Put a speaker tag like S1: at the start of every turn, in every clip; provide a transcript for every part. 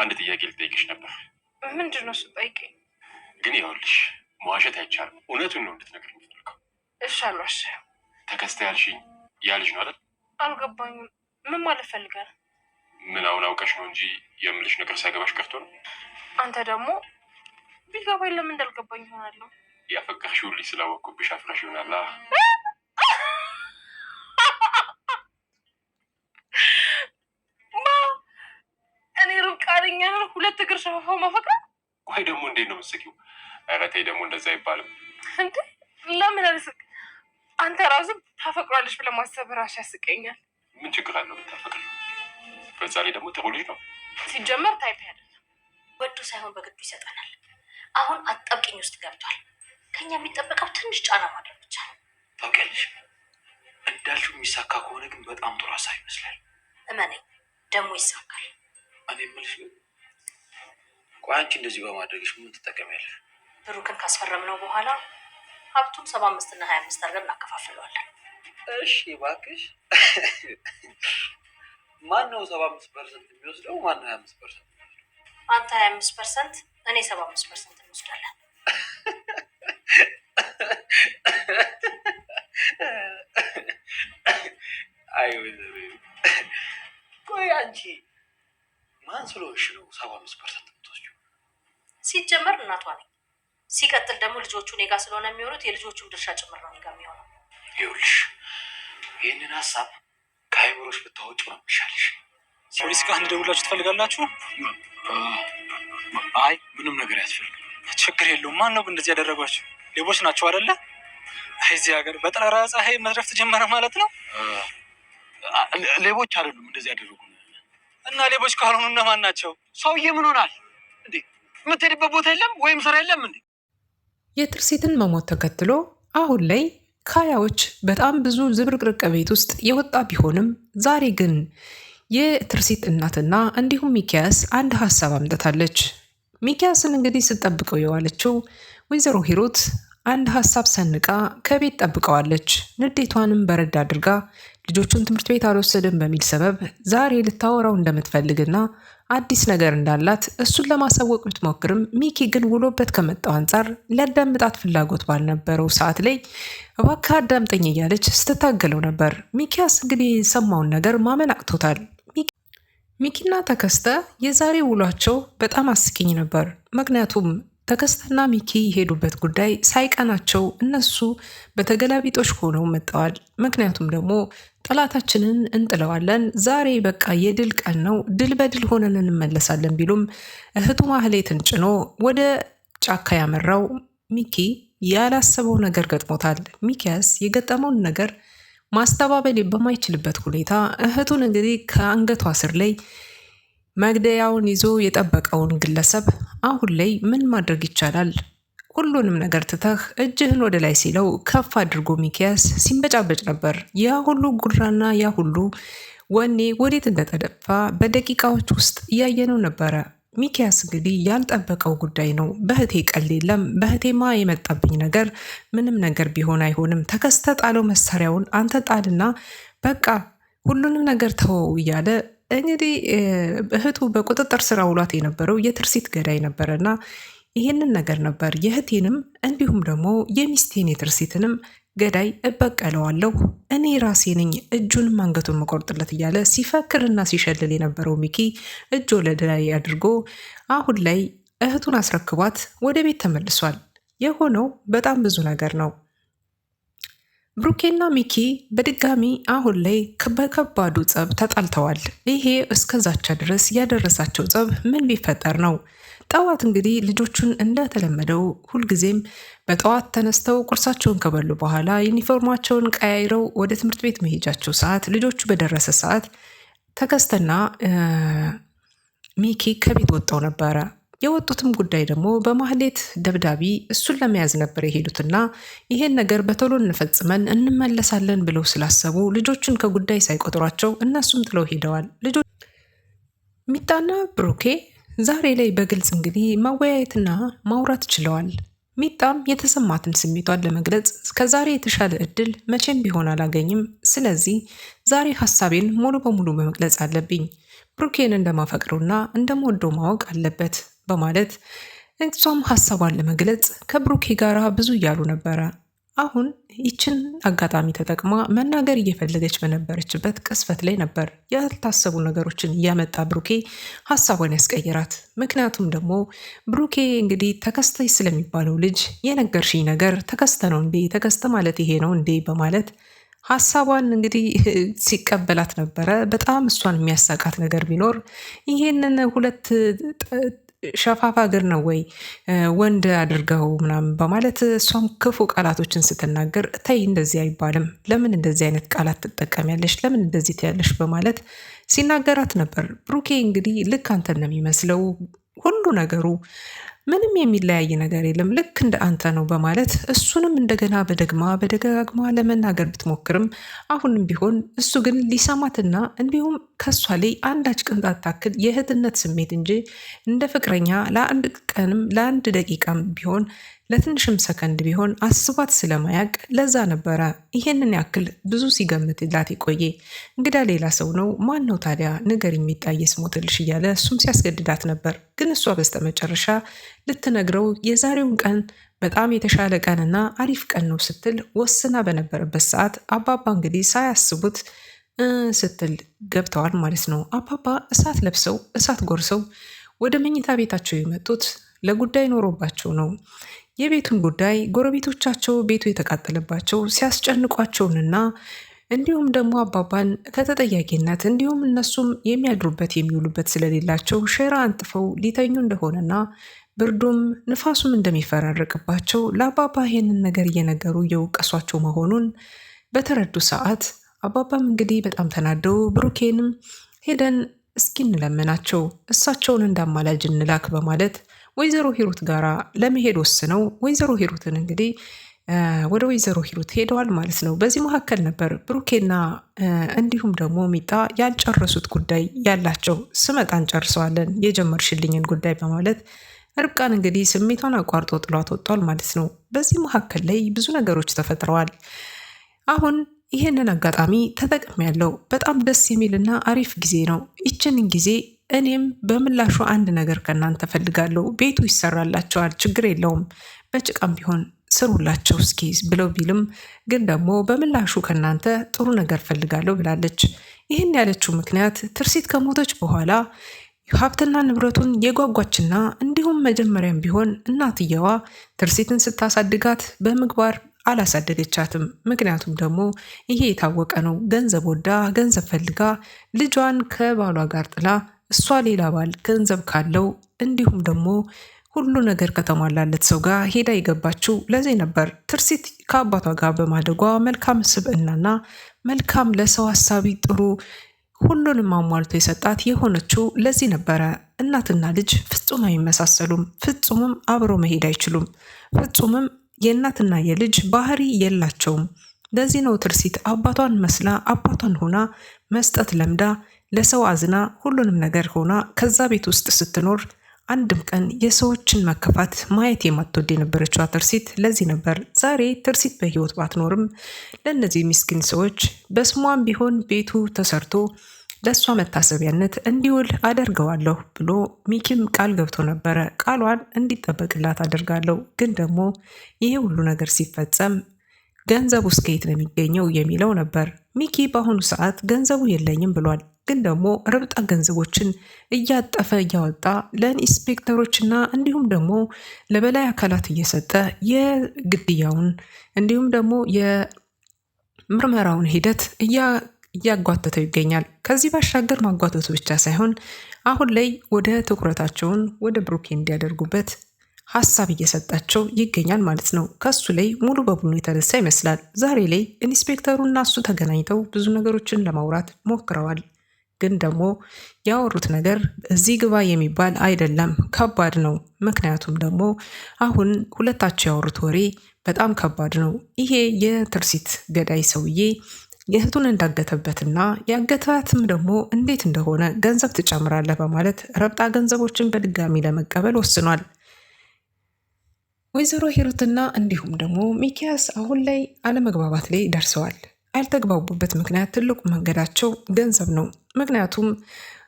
S1: አንድ ጥያቄ ልጠይቅሽ ነበር።
S2: ምንድን ነው እሱ? ጠይቀኝ።
S1: ግን ይኸውልሽ መዋሸት አይቻልም። እውነቱን ነው እንድትነግሪኝ የምፈልገው።
S2: እሺ አልዋሽም።
S1: ተከስተ ያልሽኝ ያ ልጅ ነው አይደል?
S2: አልገባኝም። ምን ማለት ፈልጋል?
S1: ምን አሁን አውቀሽ ነው እንጂ የምልሽ ነገር ሳይገባሽ ቀርቶ ነው?
S2: አንተ ደግሞ ቢገባኝ ለምን እንዳልገባኝ ይሆናለሁ?
S1: ያፈቀርሽው ልጅ ስላወቅኩብሽ አፍረሽ ይሆናላ።
S2: እኔ ርብቃ ነኝ ሁለት እግር ሸፋፋው ማፈቅራ?
S1: ቆይ ደግሞ እንዴት ነው የምትስቂው? ኧረ ተይ ደግሞ እንደዛ አይባልም
S2: እንዴ። ለምን አልስቅ? አንተ ራሱ ታፈቅሯለች ብለህ ማሰብ ራሱ ያስቀኛል።
S1: ምን ችግር አለው ብታፈቅር? በዛ ላይ ደግሞ ጥሩ ልጅ ነው።
S2: ሲጀመር ታይፕ አይደለም።
S3: ወዶ ሳይሆን በግዱ ይሰጠናል። አሁን አጣብቂኝ ውስጥ ገብቷል። ከኛ የሚጠበቀው ትንሽ ጫና ማድረግ ብቻ ነው።
S4: ታውቂያለሽ፣ እንዳልሽው የሚሳካ ከሆነ ግን በጣም ጥሩ ሀሳብ ይመስላል።
S3: እመነኝ ደግሞ ይሳካል።
S4: እኔ የምልሽ ግን ቆይ አንቺ እንደዚህ በማድረግሽ ምን ትጠቀሚያለሽ?
S3: ብሩክን ካስፈረምነው በኋላ ሀብቱን 75 እና 25 አድርገን እናከፋፍለዋለን።
S4: እሺ እባክሽ። ማን ነው 75% የሚወስደው? ማን ነው 25%?
S3: አንተ 25%፣ እኔ 75% እንወስዳለን።
S4: አይ ቆይ አንቺ ማን ስለሆንሽ ነው 75% የምትወስጂው?
S3: ሲጀመር እናቷ ነኝ። ሲቀጥል ደግሞ ልጆቹ እኔ ጋር ስለሆነ የሚሆኑት የልጆቹም ድርሻ ጭምር ነው እኔ ጋር የሚሆነው።
S4: ይኸውልሽ ይህንን ሀሳብ ከአይምሮሽ ብታወጪው ነው የሚሻልሽ።
S5: ፖሊስ ጋር እንደውላችሁ ትፈልጋላችሁ?
S4: አይ ምንም ነገር ያስፈልግ።
S5: ችግር የለውም። ማን ነው ግን እንደዚህ ያደረጓችሁ? ሌቦች ናቸው አይደለ? እዚህ ሀገር በጠራራ ፀሐይ መዝረፍ ተጀመረ ማለት ነው።
S4: ሌቦች አይደሉም እንደዚህ ያደረጉ።
S5: እና ሌቦች ካልሆኑ እነማን ናቸው?
S4: ሰውዬ ምን ሆናል እንዴ? የምትሄድበት ቦታ የለም ወይም ስራ የለም እንዴ?
S6: የትርሲትን መሞት ተከትሎ አሁን ላይ ካያዎች በጣም ብዙ ዝብርቅርቅ ቤት ውስጥ የወጣ ቢሆንም ዛሬ ግን የትርሲት እናትና እንዲሁም ሚኪያስ አንድ ሀሳብ አምጥታለች። ሚኪያስን እንግዲህ ስትጠብቀው የዋለችው ወይዘሮ ሂሩት አንድ ሀሳብ ሰንቃ ከቤት ጠብቀዋለች። ንዴቷንም በረድ አድርጋ ልጆቹን ትምህርት ቤት አልወሰድም በሚል ሰበብ ዛሬ ልታወራው እንደምትፈልግና አዲስ ነገር እንዳላት እሱን ለማሳወቅ ብትሞክርም ሚኪ ግን ውሎበት ከመጣው አንጻር ሊያዳምጣት ፍላጎት ባልነበረው ሰዓት ላይ እባክህ አዳምጠኝ እያለች ስትታገለው ነበር። ሚኪያስ እንግዲህ የሰማውን ነገር ማመን አቅቶታል። ሚኪና ተከስተ የዛሬ ውሏቸው በጣም አስቂኝ ነበር። ምክንያቱም ተከስተና ሚኪ የሄዱበት ጉዳይ ሳይቀናቸው እነሱ በተገላቢጦሽ ሆነው መጥተዋል። ምክንያቱም ደግሞ ጠላታችንን እንጥለዋለን፣ ዛሬ በቃ የድል ቀን ነው፣ ድል በድል ሆነን እንመለሳለን ቢሉም እህቱ ማህሌትን ጭኖ ወደ ጫካ ያመራው ሚኪ ያላሰበው ነገር ገጥሞታል። ሚኪያስ የገጠመውን ነገር ማስተባበል በማይችልበት ሁኔታ እህቱን እንግዲህ ከአንገቷ ስር ላይ መግደያውን ይዞ የጠበቀውን ግለሰብ አሁን ላይ ምን ማድረግ ይቻላል? ሁሉንም ነገር ትተህ እጅህን ወደ ላይ ሲለው ከፍ አድርጎ ሚኪያስ ሲንበጫበጭ ነበር። ያ ሁሉ ጉራና ያ ሁሉ ወኔ ወዴት እንደተደፋ በደቂቃዎች ውስጥ እያየነው ነበረ። ሚኪያስ እንግዲህ ያልጠበቀው ጉዳይ ነው። በህቴ ቀል የለም፣ በህቴማ የመጣብኝ ነገር ምንም ነገር ቢሆን አይሆንም። ተከስተ ጣለው መሳሪያውን፣ አንተ ጣልና በቃ ሁሉንም ነገር ተወው እያለ እንግዲህ እህቱ በቁጥጥር ስር አውሏት የነበረው የትርሲት ገዳይ ነበረና ይህንን ነገር ነበር የእህቴንም እንዲሁም ደግሞ የሚስቴን የትርሲትንም ገዳይ እበቀለዋለሁ እኔ ራሴ ነኝ እጁንም አንገቱን መቆርጥለት እያለ ሲፈክርና ሲሸልል የነበረው ሚኪ እጅ ወለድ ላይ አድርጎ አሁን ላይ እህቱን አስረክቧት ወደ ቤት ተመልሷል። የሆነው በጣም ብዙ ነገር ነው። ብሩኬና ሚኪ በድጋሚ አሁን ላይ በከባዱ ጸብ ተጣልተዋል። ይሄ እስከዛቻ ድረስ ያደረሳቸው ጸብ ምን ቢፈጠር ነው? ጠዋት እንግዲህ ልጆቹን እንደተለመደው ሁልጊዜም በጠዋት ተነስተው ቁርሳቸውን ከበሉ በኋላ ዩኒፎርማቸውን ቀያይረው ወደ ትምህርት ቤት መሄጃቸው ሰዓት ልጆቹ በደረሰ ሰዓት ተከስተና ሚኪ ከቤት ወጣው ነበረ። የወጡትም ጉዳይ ደግሞ በማህሌት ደብዳቤ እሱን ለመያዝ ነበር የሄዱትና ይሄን ነገር በቶሎ እንፈጽመን እንመለሳለን ብለው ስላሰቡ ልጆቹን ከጉዳይ ሳይቆጥሯቸው እነሱም ጥለው ሄደዋል። ልጆች ሚጣና ብሩኬ ዛሬ ላይ በግልጽ እንግዲህ መወያየትና ማውራት ችለዋል። ሚጣም የተሰማትን ስሜቷን ለመግለጽ ከዛሬ የተሻለ እድል መቼም ቢሆን አላገኝም። ስለዚህ ዛሬ ሀሳቤን ሙሉ በሙሉ በመግለጽ አለብኝ። ብሩኬን እንደማፈቅረውና እንደምወደው ማወቅ አለበት በማለት እሷም ሀሳቧን ለመግለጽ ከብሩኬ ጋር ብዙ እያሉ ነበረ። አሁን ይችን አጋጣሚ ተጠቅማ መናገር እየፈለገች በነበረችበት ቅስፈት ላይ ነበር ያልታሰቡ ነገሮችን እያመጣ ብሩኬ ሀሳቧን ያስቀይራት። ምክንያቱም ደግሞ ብሩኬ እንግዲህ ተከስተ ስለሚባለው ልጅ የነገርሽኝ ነገር ተከስተ ነው እንዴ? ተከስተ ማለት ይሄ ነው እንዴ? በማለት ሀሳቧን እንግዲህ ሲቀበላት ነበረ። በጣም እሷን የሚያሳቃት ነገር ቢኖር ይሄንን ሁለት ሸፋፋ እግር ነው ወይ ወንድ አድርገው ምናምን በማለት እሷም ክፉ ቃላቶችን ስትናገር ተይ እንደዚህ አይባልም፣ ለምን እንደዚህ አይነት ቃላት ትጠቀሚያለሽ፣ ለምን እንደዚህ ትያለሽ በማለት ሲናገራት ነበር። ብሩኬ እንግዲህ ልክ አንተን ነው የሚመስለው ሁሉ ነገሩ ምንም የሚለያይ ነገር የለም ልክ እንደ አንተ ነው በማለት እሱንም እንደገና በደጋግማ ለመናገር ብትሞክርም አሁንም ቢሆን እሱ ግን ሊሰማትና እንዲሁም ከሷ ላይ አንዳች ቅንጣት ታክል የእህትነት ስሜት እንጂ እንደ ፍቅረኛ ለአንድ ቀንም ለአንድ ደቂቃም ቢሆን ለትንሽም ሰከንድ ቢሆን አስባት ስለማያቅ ለዛ ነበረ ይሄንን ያክል ብዙ ሲገምትላት የቆየ። እንግዳ ሌላ ሰው ነው ማን ነው ታዲያ ነገር የሚጣየስ ሞትልሽ እያለ እሱም ሲያስገድዳት ነበር። ግን እሷ በስተመጨረሻ ልትነግረው የዛሬውን ቀን በጣም የተሻለ ቀንና አሪፍ ቀን ነው ስትል ወስና በነበረበት ሰዓት አባባ እንግዲህ ሳያስቡት ስትል ገብተዋል ማለት ነው። አባባ እሳት ለብሰው እሳት ጎርሰው ወደ መኝታ ቤታቸው የመጡት ለጉዳይ ኖሮባቸው ነው። የቤቱን ጉዳይ ጎረቤቶቻቸው ቤቱ የተቃጠለባቸው ሲያስጨንቋቸውንና እንዲሁም ደግሞ አባባን ከተጠያቂነት እንዲሁም እነሱም የሚያድሩበት የሚውሉበት ስለሌላቸው ሸራ አንጥፈው ሊተኙ እንደሆነና ብርዱም ንፋሱም እንደሚፈራረቅባቸው ለአባባ ይሄንን ነገር እየነገሩ እየወቀሷቸው መሆኑን በተረዱ ሰዓት አባባም እንግዲህ በጣም ተናደው ብሩኬንም ሄደን እስኪ እንለምናቸው እሳቸውን እንዳማላጅ እንላክ በማለት ወይዘሮ ሂሩት ጋራ ለመሄድ ወስነው ወይዘሮ ሂሩትን እንግዲህ ወደ ወይዘሮ ሂሩት ሄደዋል ማለት ነው። በዚህ መካከል ነበር ብሩኬና እንዲሁም ደግሞ ሚጣ ያልጨረሱት ጉዳይ ያላቸው። ስመጣ እንጨርሰዋለን የጀመርሽልኝን ጉዳይ በማለት ርብቃን እንግዲህ ስሜቷን አቋርጦ ጥሏት ወጥቷል ማለት ነው። በዚህ መካከል ላይ ብዙ ነገሮች ተፈጥረዋል። አሁን ይህንን አጋጣሚ ተጠቅሜያለሁ። በጣም ደስ የሚልና አሪፍ ጊዜ ነው። ይችንን ጊዜ እኔም በምላሹ አንድ ነገር ከእናንተ ፈልጋለሁ። ቤቱ ይሰራላቸዋል፣ ችግር የለውም፣ በጭቃም ቢሆን ስሩላቸው እስኪ ብለው ቢልም ግን ደግሞ በምላሹ ከእናንተ ጥሩ ነገር ፈልጋለሁ ብላለች። ይህን ያለችው ምክንያት ትርሲት ከሞተች በኋላ ሀብትና ንብረቱን የጓጓችና እንዲሁም መጀመሪያም ቢሆን እናትየዋ ትርሲትን ስታሳድጋት በምግባር አላሳደገቻትም። ምክንያቱም ደግሞ ይሄ የታወቀ ነው። ገንዘብ ወዳ ገንዘብ ፈልጋ ልጇን ከባሏ ጋር ጥላ እሷ ሌላ ባል ገንዘብ ካለው እንዲሁም ደግሞ ሁሉ ነገር ከተሟላለት ሰው ጋር ሄዳ የገባችው ለዚህ ነበር። ትርሲት ከአባቷ ጋር በማደጓ መልካም ስብዕናና መልካም ለሰው ሀሳቢ ጥሩ ሁሉንም አሟልቶ የሰጣት የሆነችው ለዚህ ነበረ። እናትና ልጅ ፍጹም አይመሳሰሉም። ፍጹምም አብሮ መሄድ አይችሉም። ፍጹምም የእናትና የልጅ ባህሪ የላቸውም። ለዚህ ነው ትርሲት አባቷን መስላ አባቷን ሆና መስጠት ለምዳ ለሰው አዝና ሁሉንም ነገር ሆና ከዛ ቤት ውስጥ ስትኖር አንድም ቀን የሰዎችን መከፋት ማየት የማትወድ የነበረችው ትርሲት ለዚህ ነበር። ዛሬ ትርሲት በህይወት ባትኖርም ለእነዚህ ምስኪን ሰዎች በስሟም ቢሆን ቤቱ ተሰርቶ ለእሷ መታሰቢያነት እንዲውል አደርገዋለሁ ብሎ ሚኪም ቃል ገብቶ ነበረ። ቃሏን እንዲጠበቅላት አደርጋለሁ። ግን ደግሞ ይሄ ሁሉ ነገር ሲፈጸም ገንዘቡ እስከ የት ነው የሚገኘው የሚለው ነበር። ሚኪ በአሁኑ ሰዓት ገንዘቡ የለኝም ብሏል። ግን ደግሞ ረብጣ ገንዘቦችን እያጠፈ እያወጣ ለኢንስፔክተሮችና እንዲሁም ደግሞ ለበላይ አካላት እየሰጠ የግድያውን እንዲሁም ደግሞ የምርመራውን ሂደት እያጓተተው ይገኛል። ከዚህ ባሻገር ማጓተቱ ብቻ ሳይሆን አሁን ላይ ወደ ትኩረታቸውን ወደ ብሩኬ እንዲያደርጉበት ሀሳብ እየሰጣቸው ይገኛል ማለት ነው። ከሱ ላይ ሙሉ በሙሉ የተነሳ ይመስላል። ዛሬ ላይ ኢንስፔክተሩና እሱ ተገናኝተው ብዙ ነገሮችን ለማውራት ሞክረዋል። ግን ደግሞ ያወሩት ነገር እዚህ ግባ የሚባል አይደለም፣ ከባድ ነው። ምክንያቱም ደግሞ አሁን ሁለታቸው ያወሩት ወሬ በጣም ከባድ ነው። ይሄ የትርሲት ገዳይ ሰውዬ የእህቱን እንዳገተበትና ያገታትም ደግሞ እንዴት እንደሆነ ገንዘብ ትጨምራለህ በማለት ረብጣ ገንዘቦችን በድጋሚ ለመቀበል ወስኗል። ወይዘሮ ሂሩትና እንዲሁም ደግሞ ሚኪያስ አሁን ላይ አለመግባባት ላይ ደርሰዋል። ያልተግባቡበት ምክንያት ትልቁ መንገዳቸው ገንዘብ ነው። ምክንያቱም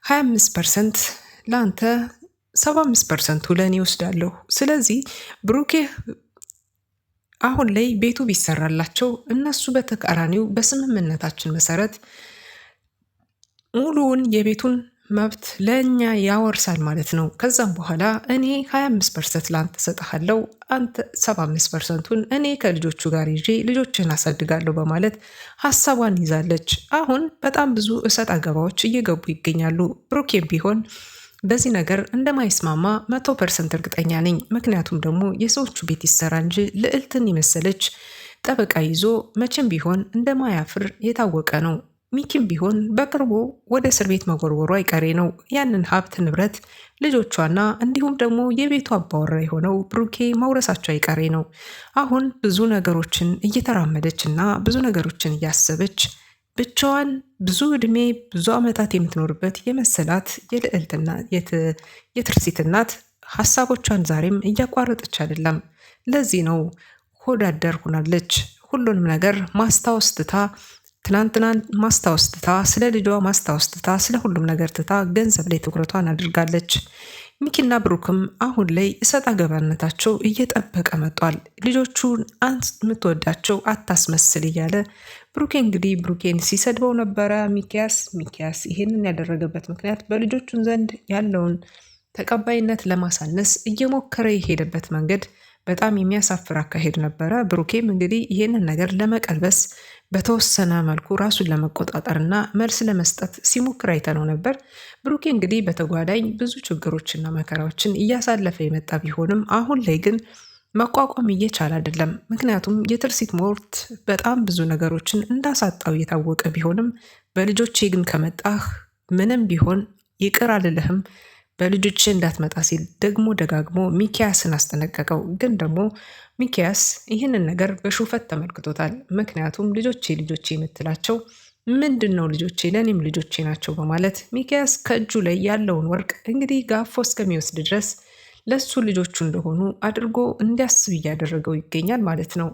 S6: 25% ለአንተ 75%ቱ ለእኔ ወስዳለሁ። ስለዚህ ብሩኬ አሁን ላይ ቤቱ ቢሰራላቸው እነሱ በተቃራኒው በስምምነታችን መሰረት ሙሉውን የቤቱን መብት ለእኛ ያወርሳል ማለት ነው። ከዛም በኋላ እኔ 25% ለአንተ ሰጥሃለው፣ አንተ 75%ቱን እኔ ከልጆቹ ጋር ይዤ ልጆችን አሳድጋለሁ በማለት ሀሳቧን ይዛለች። አሁን በጣም ብዙ እሰጥ አገባዎች እየገቡ ይገኛሉ። ብሩኬም ቢሆን በዚህ ነገር እንደማይስማማ 100% እርግጠኛ ነኝ። ምክንያቱም ደግሞ የሰዎቹ ቤት ይሰራ እንጂ ልዕልትን የመሰለች ጠበቃ ይዞ መቼም ቢሆን እንደማያፍር የታወቀ ነው። ሚኪም ቢሆን በቅርቡ ወደ እስር ቤት መጎርጎሩ አይቀሬ ነው። ያንን ሀብት ንብረት ልጆቿና እንዲሁም ደግሞ የቤቱ አባወራ የሆነው ብሩኬ መውረሳቸው አይቀሬ ነው። አሁን ብዙ ነገሮችን እየተራመደች እና ብዙ ነገሮችን እያሰበች ብቻዋን ብዙ እድሜ ብዙ ዓመታት የምትኖርበት የመሰላት የልዕልትና የትርሲት እናት ሀሳቦቿን ዛሬም እያቋረጠች አይደለም። ለዚህ ነው ሆዳደር ሆናለች። ሁሉንም ነገር ማስታወስ ትታ ትናንትናን ማስታወስ ትታ ስለ ልጇ ማስታወስ ትታ ስለ ሁሉም ነገር ትታ ገንዘብ ላይ ትኩረቷን አድርጋለች። ሚኪና ብሩክም አሁን ላይ እሰጥ አገባነታቸው እየጠበቀ መጧል። ልጆቹን አንስ የምትወዳቸው አታስመስል እያለ ብሩኬ እንግዲህ ብሩኬን ሲሰድበው ነበረ። ሚኪያስ ይሄንን ያደረገበት ምክንያት በልጆቹን ዘንድ ያለውን ተቀባይነት ለማሳነስ እየሞከረ የሄደበት መንገድ በጣም የሚያሳፍር አካሄድ ነበረ። ብሩኬም እንግዲህ ይሄንን ነገር ለመቀልበስ በተወሰነ መልኩ ራሱን ለመቆጣጠርና መልስ ለመስጠት ሲሞክር አይተነው ነበር። ብሩኬ እንግዲህ በተጓዳኝ ብዙ ችግሮችና መከራዎችን እያሳለፈ የመጣ ቢሆንም አሁን ላይ ግን መቋቋም እየቻለ አይደለም። ምክንያቱም የትርሲት ሞት በጣም ብዙ ነገሮችን እንዳሳጣው እየታወቀ ቢሆንም በልጆቼ ግን ከመጣህ ምንም ቢሆን ይቅር አልልህም፣ በልጆቼ እንዳትመጣ ሲል ደግሞ ደጋግሞ ሚኪያስን አስጠነቀቀው። ግን ደግሞ ሚኪያስ ይህንን ነገር በሹፈት ተመልክቶታል። ምክንያቱም ልጆቼ የምትላቸው ምንድን ነው? ልጆቼ ለእኔም ልጆቼ ናቸው በማለት ሚኪያስ ከእጁ ላይ ያለውን ወርቅ እንግዲህ ጋፎ እስከሚወስድ ድረስ ለሱ ልጆቹ እንደሆኑ አድርጎ እንዲያስብ እያደረገው ይገኛል ማለት ነው።